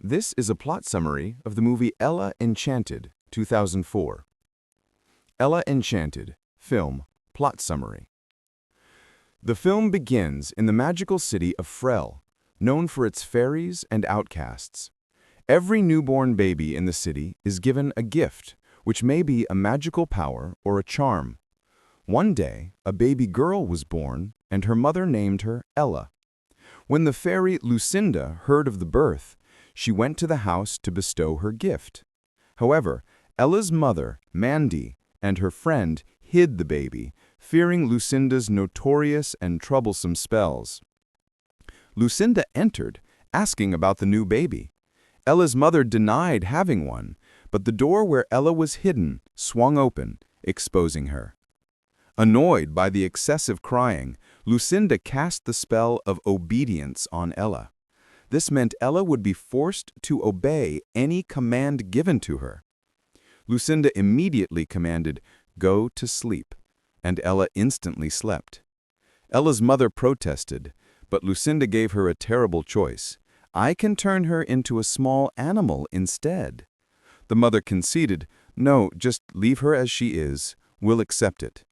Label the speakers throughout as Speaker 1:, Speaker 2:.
Speaker 1: This is a plot summary of the movie Ella Enchanted, 2004. Ella Enchanted, film, plot summary. The film begins in the magical city of Frel, known for its fairies and outcasts. Every newborn baby in the city is given a gift, which may be a magical power or a charm. One day, a baby girl was born, and her mother named her Ella. When the fairy Lucinda heard of the birth, she went to the house to bestow her gift. However, Ella's mother, Mandy, and her friend hid the baby, fearing Lucinda's notorious and troublesome spells. Lucinda entered, asking about the new baby. Ella's mother denied having one, but the door where Ella was hidden swung open, exposing her. Annoyed by the excessive crying, Lucinda cast the spell of obedience on Ella. This meant Ella would be forced to obey any command given to her. Lucinda immediately commanded, "Go to sleep," and Ella instantly slept. Ella's mother protested, but Lucinda gave her a terrible choice. "I can turn her into a small animal instead." The mother conceded, "No, just leave her as she is. We'll accept it."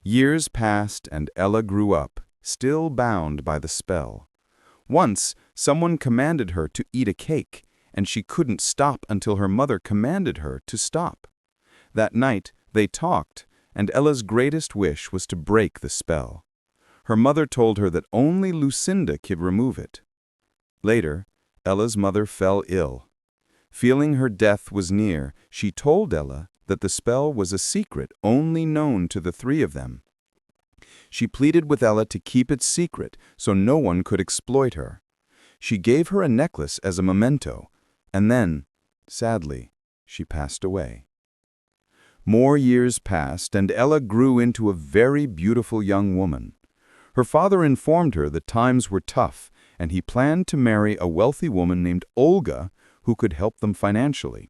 Speaker 1: Years passed and Ella grew up, still bound by the spell. Once, someone commanded her to eat a cake, and she couldn't stop until her mother commanded her to stop. That night, they talked, and Ella's greatest wish was to break the spell. Her mother told her that only Lucinda could remove it. Later, Ella's mother fell ill. Feeling her death was near, she told Ella that the spell was a secret only known to the three of them. She pleaded with Ella to keep it secret so no one could exploit her. She gave her a necklace as a memento, and then, sadly, she passed away. More years passed, and Ella grew into a very beautiful young woman. Her father informed her that times were tough, and he planned to marry a wealthy woman named Olga who could help them financially.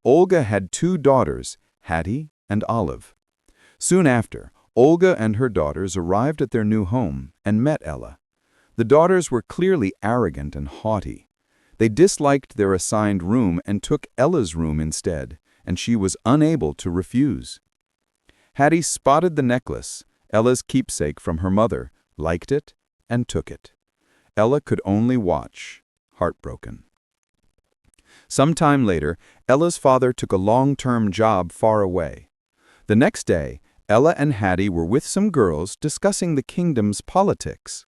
Speaker 1: Olga had two daughters, Hattie and Olive. Soon after, Olga and her daughters arrived at their new home and met Ella. The daughters were clearly arrogant and haughty. They disliked their assigned room and took Ella's room instead, and she was unable to refuse. Hattie spotted the necklace, Ella's keepsake from her mother, liked it, and took it. Ella could only watch, heartbroken. Some time later, Ella's father took a long-term job far away. The next day, Ella and Hattie were with some girls discussing the kingdom's politics.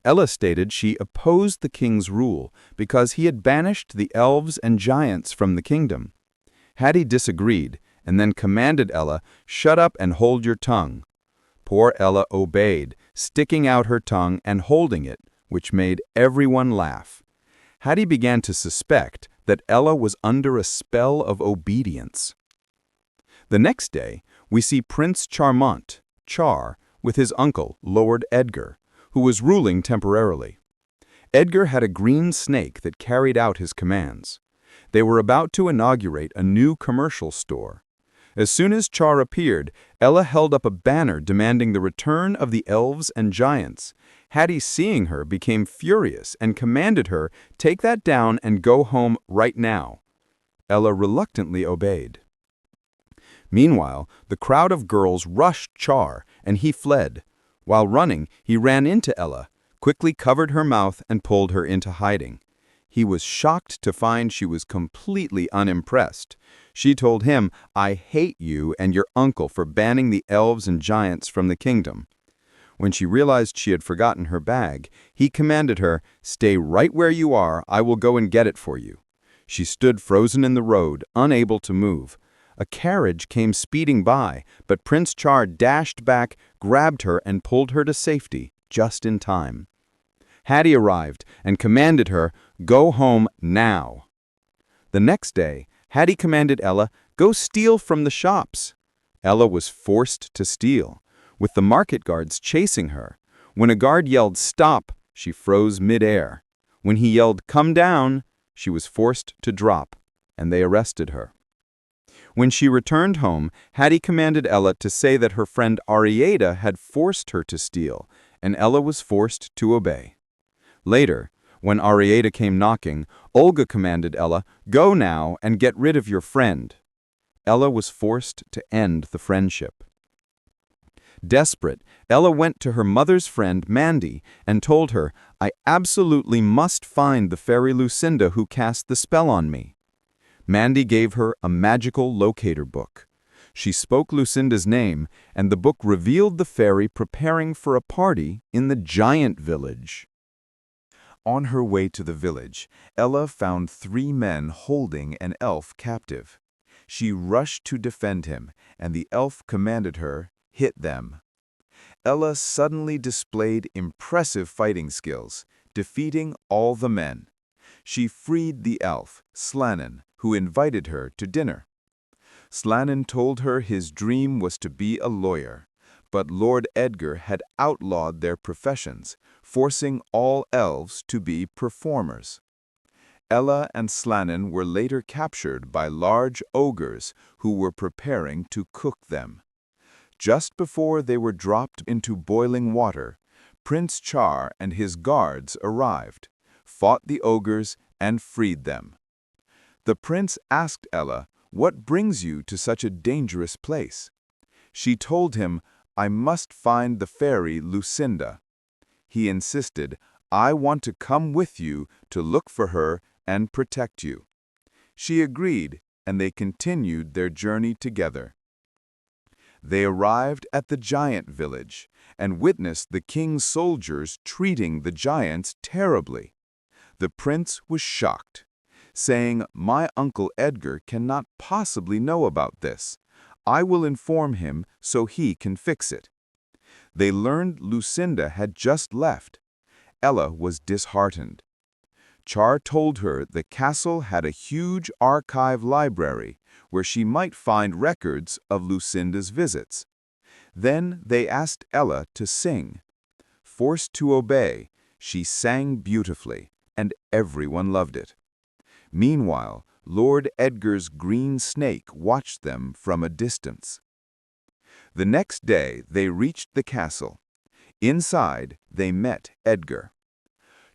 Speaker 1: Ella stated she opposed the king's rule because he had banished the elves and giants from the kingdom. Hattie disagreed and then commanded Ella, "Shut up and hold your tongue." Poor Ella obeyed, sticking out her tongue and holding it, which made everyone laugh. Hattie began to suspect that Ella was under a spell of obedience. The next day, we see Prince Charmant, Char, with his uncle, Lord Edgar, who was ruling temporarily. Edgar had a green snake that carried out his commands. They were about to inaugurate a new commercial store. As soon as Char appeared, Ella held up a banner demanding the return of the elves and giants. Hattie, seeing her, became furious and commanded her, "Take that down and go home right now." Ella reluctantly obeyed. Meanwhile, the crowd of girls rushed Char, and he fled. While running, he ran into Ella, quickly covered her mouth and pulled her into hiding. He was shocked to find she was completely unimpressed. She told him, "I hate you and your uncle for banning the elves and giants from the kingdom." When she realized she had forgotten her bag, he commanded her, "Stay right where you are, I will go and get it for you." She stood frozen in the road, unable to move. A carriage came speeding by, but Prince Char dashed back, grabbed her, and pulled her to safety, just in time. Hattie arrived and commanded her, "Go home now." The next day, Hattie commanded Ella, "Go steal from the shops." Ella was forced to steal, with the market guards chasing her. When a guard yelled, "Stop," she froze mid-air. When he yelled, "Come down," she was forced to drop, and they arrested her. When she returned home, Hattie commanded Ella to say that her friend Arietta had forced her to steal, and Ella was forced to obey. Later, When Arieta came knocking, Olga commanded Ella, "Go now and get rid of your friend." Ella was forced to end the friendship. Desperate, Ella went to her mother's friend Mandy and told her, "I absolutely must find the fairy Lucinda who cast the spell on me." Mandy gave her a magical locator book. She spoke Lucinda's name, and the book revealed the fairy preparing for a party in the giant village. On her way to the village, Ella found 3 men holding an elf captive. She rushed to defend him, and the elf commanded her, "Hit them." Ella suddenly displayed impressive fighting skills, defeating all the men. She freed the elf, Slannon, who invited her to dinner. Slannon told her his dream was to be a lawyer, but Lord Edgar had outlawed their professions, forcing all elves to be performers. Ella and Slannon were later captured by large ogres who were preparing to cook them. Just before they were dropped into boiling water, Prince Char and his guards arrived, fought the ogres, and freed them. The prince asked Ella, "What brings you to such a dangerous place?" She told him, "I must find the fairy Lucinda." He insisted, "I want to come with you to look for her and protect you." She agreed, and they continued their journey together. They arrived at the giant village and witnessed the king's soldiers treating the giants terribly. The prince was shocked, saying, "My Uncle Edgar cannot possibly know about this. I will inform him so he can fix it." They learned Lucinda had just left. Ella was disheartened. Char told her the castle had a huge archive library where she might find records of Lucinda's visits. Then they asked Ella to sing. Forced to obey, she sang beautifully, and everyone loved it. Meanwhile, Lord Edgar's green snake watched them from a distance. The next day they reached the castle. Inside, they met Edgar.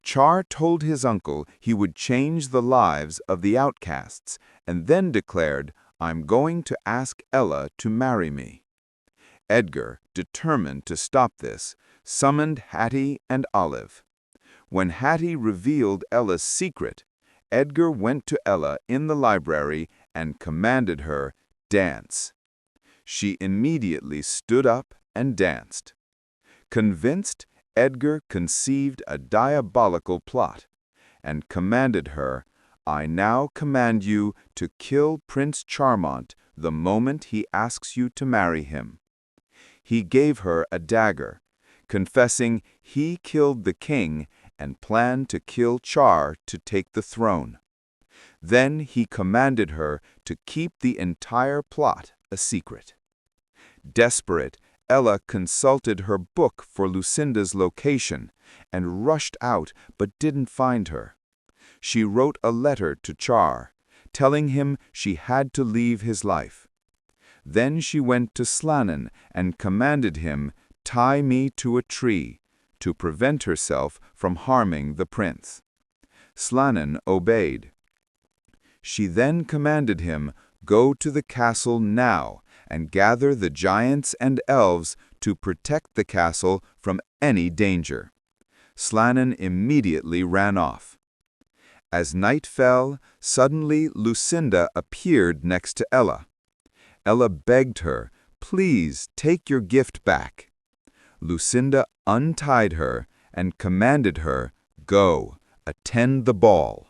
Speaker 1: Char told his uncle he would change the lives of the outcasts, and then declared, "I'm going to ask Ella to marry me." Edgar, determined to stop this, summoned Hattie and Olive. When Hattie revealed Ella's secret, Edgar went to Ella in the library and commanded her, "Dance." She immediately stood up and danced. Convinced, Edgar conceived a diabolical plot and commanded her, "I now command you to kill Prince Charmant the moment he asks you to marry him." He gave her a dagger, confessing he killed the king and planned to kill Char to take the throne. Then he commanded her to keep the entire plot a secret. Desperate, Ella consulted her book for Lucinda's location and rushed out but didn't find her. She wrote a letter to Char, telling him she had to leave his life. Then she went to Slannon and commanded him, "Tie me to a tree," to prevent herself from harming the prince. Slannon obeyed. She then commanded him, "Go to the castle now and gather the giants and elves to protect the castle from any danger." Slannon immediately ran off. As night fell, suddenly Lucinda appeared next to Ella. Ella begged her, "Please take your gift back." Lucinda untied her and commanded her, "Go, attend the ball."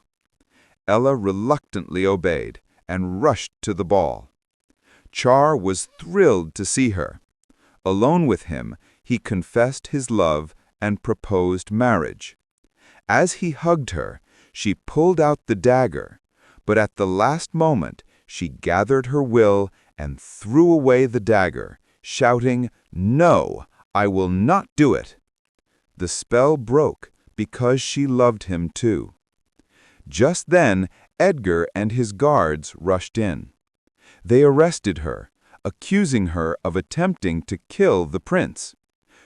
Speaker 1: Ella reluctantly obeyed and rushed to the ball. Char was thrilled to see her. Alone with him, he confessed his love and proposed marriage. As he hugged her, she pulled out the dagger, but at the last moment she gathered her will and threw away the dagger, shouting, "No, I will not do it." The spell broke because she loved him too. Just then, Edgar and his guards rushed in. They arrested her, accusing her of attempting to kill the prince.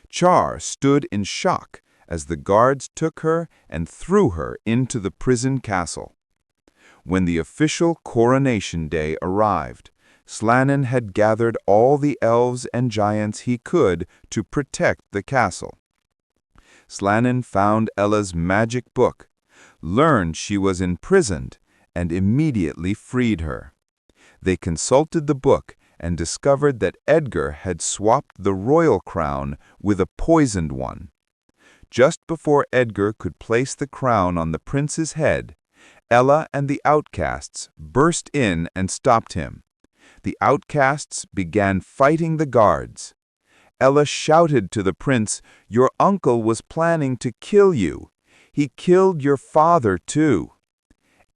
Speaker 1: Char stood in shock
Speaker 2: as the guards took her and threw her into the prison castle. When the official coronation day arrived, Slannon had gathered all the elves and giants he could to protect the castle. Slannon found Ella's magic book, learned she was imprisoned, and immediately freed her. They consulted the book and discovered that Edgar had swapped the royal crown with a poisoned one. Just before Edgar could place the crown on the prince's head, Ella and the outcasts burst in and stopped him. The outcasts began fighting the guards. Ella shouted to the prince, "Your uncle was planning to kill you. He killed your father too."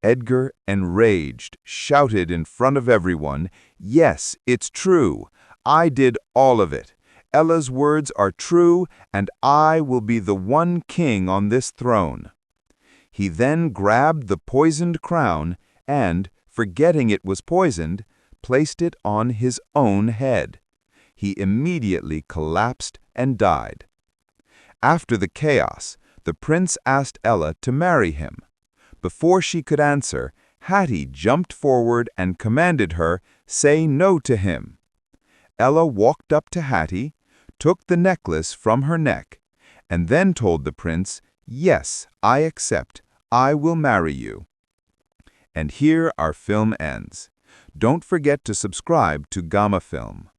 Speaker 2: Edgar, enraged, shouted in front of everyone, "Yes, it's true. I did all of it. Ella's words are true, and I will be the one king on this throne." He then grabbed the poisoned crown and, forgetting it was poisoned, placed it on his own head. He immediately collapsed and died. After the chaos, the prince asked Ella to marry him. Before she could answer, Hattie jumped forward and commanded her, "Say no to him." Ella walked up to Hattie, took the necklace from her neck, and then told the prince, "Yes, I accept. I will marry you." And here our film ends. Don't forget to subscribe to Gamma Film.